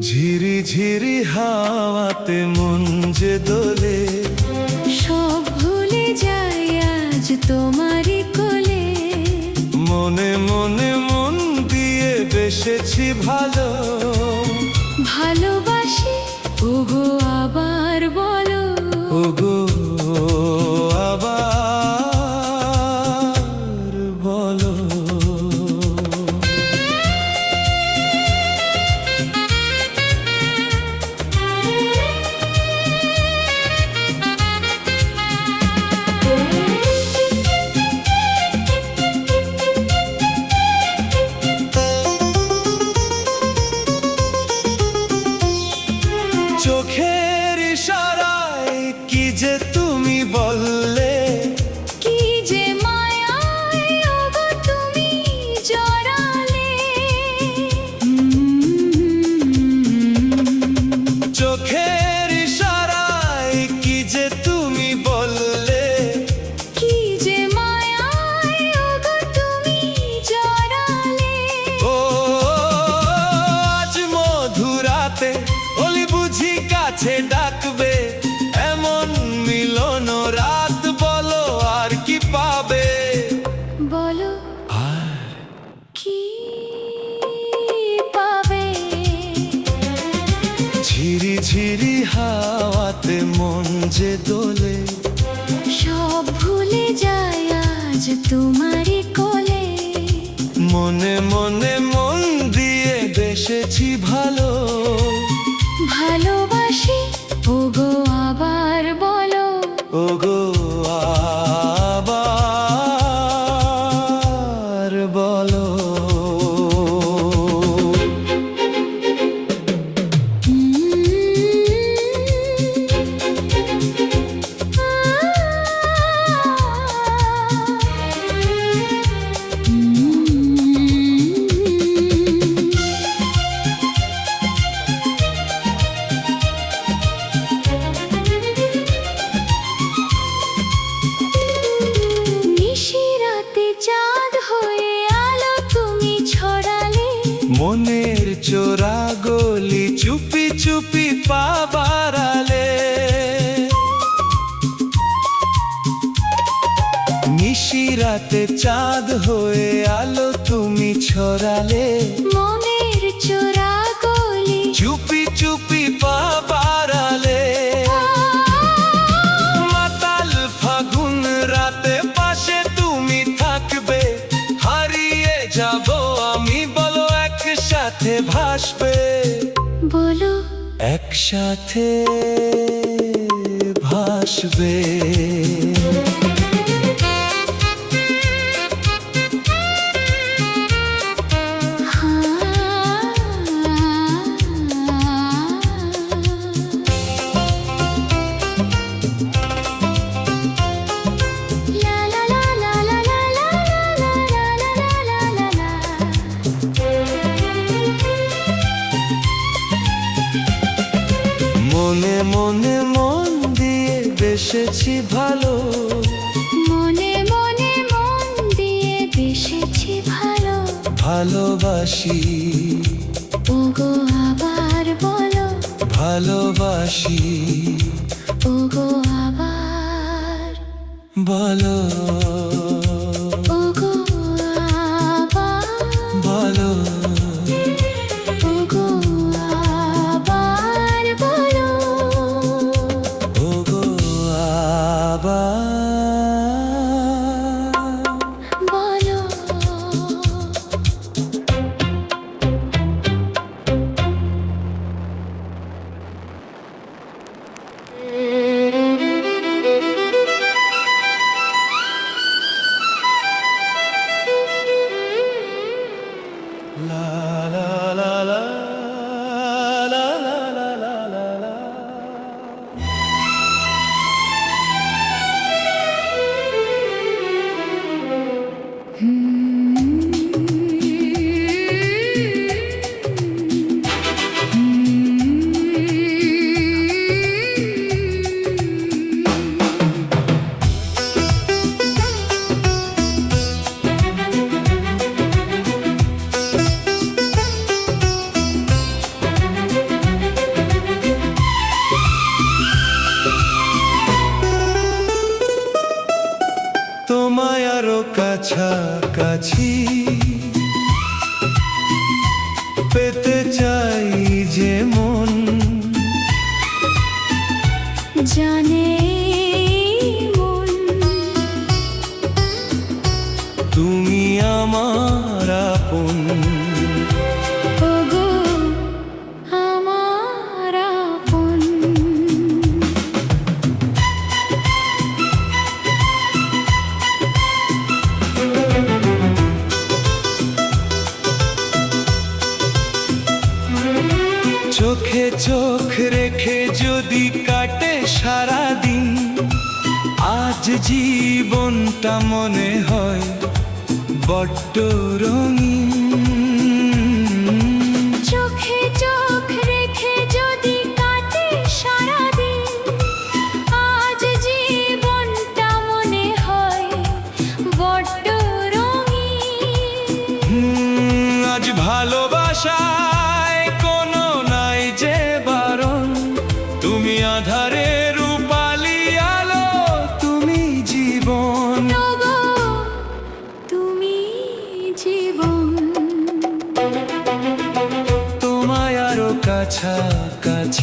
ঝিরি ঝিরি হাওয়াতে মন যে দোলে, সব ভুলে যাই আজ তোমারই কোলে। মনে মনে মন দিয়ে বেসেছি ভালো, ভালোবাসি ওগো আবার বলো। ওগো আবার বলো। চোখের ইশারায় কি যে তুমি বললে, কি যে মায়ায় ওগো তুমি জড়ালে। চোখের ইশারায় কি যে তুমি বললে, কি যে মায়ায় ওগো তুমি জড়ালে। ও আজ মধুরাতে অলি বুঝি কাছে ডাকবে, এমন মিলন রাত বলো আর কি পাবে। বলো আর কি পাবে। ঝিরি ঝিরি হাওয়াতে মন যে দোলে, সব ভুলে যাই আজ তোমারই কোলে। মনে মনে মন দিয়ে বেসেছি ভালো, ভালোবাসি ওগো আবার বলো। ওগো আবার বলো। নিশিরাতে চাঁদ হয়ে আলো তুমি ছড়ালে। মনের চোরা গলি চুপি চুপি পা বাড়ালে, নিশিরাতে চাঁদ হয়ে আলো তুমি ছড়ালে, মনের চোরা গলি চুপি চুপি পা বাড়ালে। মাতাল ফাগুন রাতে পাশে তুমি থাকবে, হারিয়ে যাব আমি বলো একসাথে ভাসবে। বলো একসাথে ভাসবে। লা লা লা লা লা লা লা লা লা লা লা লা। মনে মনে মন দিয়ে বেসেছি ভালো, মনে মনে মন দিয়ে বেসেছি ভালো। ভালোবাসি ওগো আবার বলো। ভালোবাসি ওগো আবার বলো, ওগো আবার বলো। ওগো আবার বলো। ওগো আবার বলো কাছাকাছি পেতে চাই যে মন জানে মন তুমি আমার আপন ওগো আমার আপন চোখে চোখ রেখে যদি কাটে সারা দিন আজ জীবনটা মনে হয় বড্ড রঙিন চোখে চোখ রেখে যদি কাটে সারাদিন আজ জীবনটা মনে হয় বড্ড রঙিন আজ ভালোবাসায় কোনো নাই যে বারণ তুমি আধারে রূপালি আলো তুমি জীবন ওগো তুমি জীবন তোমায় আরো কাছাকাছি